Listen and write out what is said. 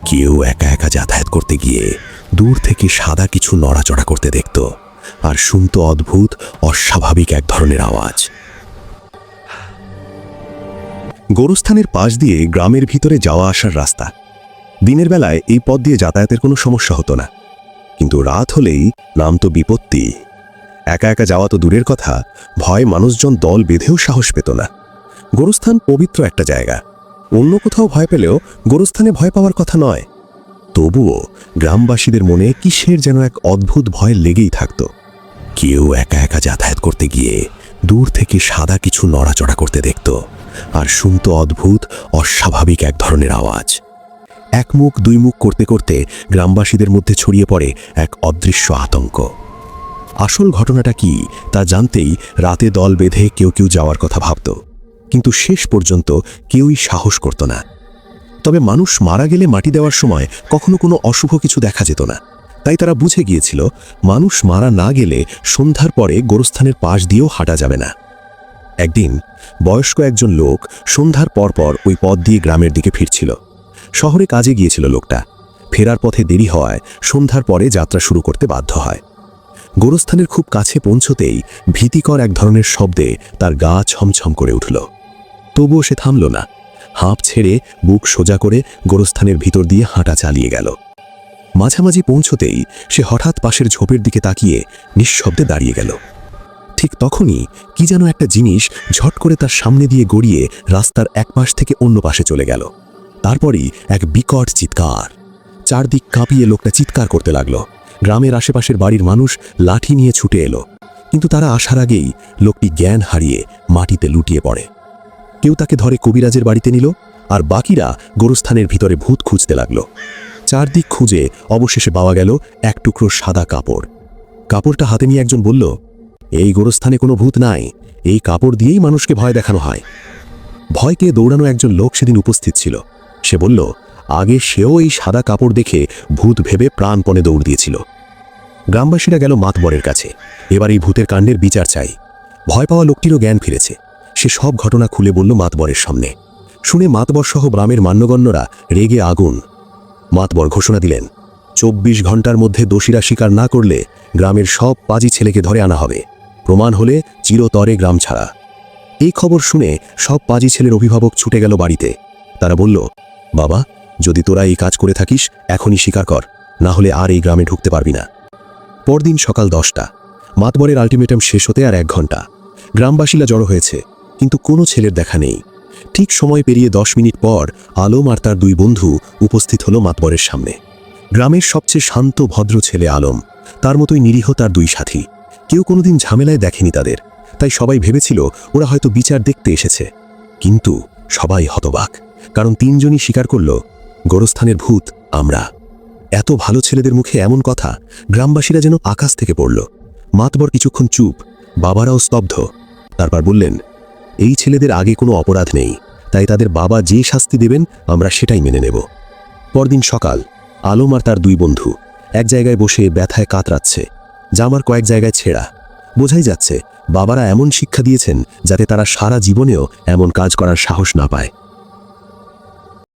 কেউ একা একা যাতায়াত করতে গিয়ে দূর থেকে সাদা কিছু নড়াচড়া করতে দেখত আর শুনত অদ্ভুত অস্বাভাবিক এক ধরনের আওয়াজ। গোরস্থানের পাশ দিয়ে গ্রামের ভিতরে যাওয়া আসার রাস্তা। দিনের বেলায় এই পথ দিয়ে যাতায়াতের কোনো সমস্যা হতো না, কিন্তু রাত হলেই নামতো বিপত্তি। একা একা যাওয়া তো দূরের কথা, ভয় মানুষজন দল বেঁধেও সাহস পেত না। গোরস্থান পবিত্র একটা জায়গা, অন্য কোথাও ভয় পেলেও গোরস্থানে ভয় পাওয়ার কথা নয়। তবুও গ্রামবাসীদের মনে কিসের যেন এক অদ্ভুত ভয় লেগেই থাকত। কেউ একা একা যাতায়াত করতে গিয়ে দূর থেকে সাদা কিছু নড়াচড়া করতে দেখত আর শুনত অদ্ভুত অস্বাভাবিক এক ধরনের আওয়াজ। এক মুখ দুই মুখ করতে করতে গ্রামবাসীদের মধ্যে ছড়িয়ে পড়ে এক অদৃশ্য আতঙ্ক। আসল ঘটনাটা কি তা জানতেই রাতে দল বেঁধে কেউ কেউ যাওয়ার কথা ভাবত, কিন্তু শেষ পর্যন্ত কেউই সাহস করত না। তবে মানুষ মারা গেলে মাটি দেওয়ার সময় কখনো কোনো অশুভ কিছু দেখা যেত না, তাই তারা বুঝে গিয়েছিল মানুষ মারা না গেলে সন্ধ্যার পরে গোরস্থানের পাশ দিয়েও হাঁটা যাবে না। একদিন বয়স্ক একজন লোক সন্ধ্যার পরপর ওই পথ দিয়ে গ্রামের দিকে ফিরছিল। শহরে কাজে গিয়েছিল লোকটা। ফেরার পথে দেরি হওয়ায় সন্ধ্যার পরে যাত্রা শুরু করতে বাধ্য হয়। গোরস্থানের খুব কাছে পৌঁছতেই ভীতিকর এক ধরনের শব্দে তার গা ছমছম করে উঠল। তবুও সে থামল না। হাঁপ ছেড়ে বুক সোজা করে গোরস্থানের ভিতর দিয়ে হাঁটা চালিয়ে গেল। মাঝামাঝি পৌঁছতেই সে হঠাৎ পাশের ঝোপের দিকে তাকিয়ে নিঃশব্দে দাঁড়িয়ে গেল। ঠিক তখনই কি যেন একটা জিনিস ঝট করে তার সামনে দিয়ে গড়িয়ে রাস্তার এক পাশ থেকে অন্য পাশে চলে গেল। তারপরই এক বিকট চিৎকার। চারদিক কাঁপিয়ে লোকটা চিৎকার করতে লাগলো। গ্রামের আশেপাশের বাড়ির মানুষ লাঠি নিয়ে ছুটে এলো, কিন্তু তারা আসার আগেই লোকটি জ্ঞান হারিয়ে মাটিতে লুটিয়ে পড়ে। কেউ তাকে ধরে কবিরাজের বাড়িতে নিল, আর বাকিরা গোরস্থানের ভিতরে ভূত খুঁজতে লাগলো। চারদিক খুঁজে অবশেষে পাওয়া গেল এক টুকরো সাদা কাপড়। কাপড়টা হাতে নিয়ে একজন বলল, এই গোরস্থানে কোনো ভূত নাই, এই কাপড় দিয়েই মানুষকে ভয় দেখানো হয়। ভয়কে দৌড়ানো একজন লোক সেদিন উপস্থিত ছিল। সে বলল, আগে সেও এই সাদা কাপড় দেখে ভূত ভেবে প্রাণপণে দৌড় দিয়েছিল। গ্রামবাসীরা গেল মাতবরের কাছে। এবার এই ভূতের কাণ্ডের বিচার চাই। ভয় পাওয়া লোকটিরও জ্ঞান ফিরেছে। সে সব ঘটনা খুলে বলল মাতবরের সামনে। শুনে মাতবর সহ গ্রামের মান্যগণ্যরা রেগে আগুন। মাতবর ঘোষণা দিলেন, 24 ঘন্টার মধ্যে দোষীরা স্বীকার না করলে গ্রামের সব পাজি ছেলেকে ধরে আনা হবে। প্রমাণ হলে চিরতরে গ্রাম ছাড়া। এই খবর শুনে সব পাজি ছেলের অভিভাবক ছুটে গেল বাড়িতে। তারা বলল, বাবা, যদি তোরা এই কাজ করে থাকিস এখনই স্বীকার কর, না হলে আর এই গ্রামে ঢুকতে পারবি না। পরদিন সকাল 10টা। মাতবরের আলটিমেটাম শেষ হতে আর 1 ঘন্টা। গ্রামবাসীরা জড়ো হয়েছে, কিন্তু কোনো ছেলের দেখা নেই। ঠিক সময় পেরিয়ে 10 মিনিট পর আলম আর তার 2 বন্ধু উপস্থিত হলো মাতবরের সামনে। গ্রামের সবচেয়ে শান্ত ভদ্র ছেলে আলম, তার মতোই নিরীহ তার 2 সাথী। কেউ কোনোদিন ঝামেলায় দেখেনি তাদের, তাই সবাই ভেবেছিল ওরা হয়তো বিচার দেখতে এসেছে। কিন্তু সবাই হতবাক, কারণ 3 জনই স্বীকার করল, গোরস্থানের ভূত আমরা। এত ভালো ছেলেদের মুখে এমন কথা, গ্রামবাসীরা যেন আকাশ থেকে পড়ল। মাতবর কিছুক্ষণ চুপ, বাবারাও স্তব্ধ। তারপর বললেন, এই ছেলেদের আগে কোনো অপরাধ নেই, তাই তাদের বাবা যে শাস্তি দেবেন আমরা সেটাই মেনে নেব। পরদিন সকাল, আলম আর তার 2 বন্ধু এক জায়গায় বসে ব্যথায় কাতরাচ্ছে। জামার কয়েক জায়গায় ছেঁড়া। বোঝাই যাচ্ছে বাবারা এমন শিক্ষা দিয়েছেন যাতে তারা সারা জীবনেও এমন কাজ করার সাহস না পায়।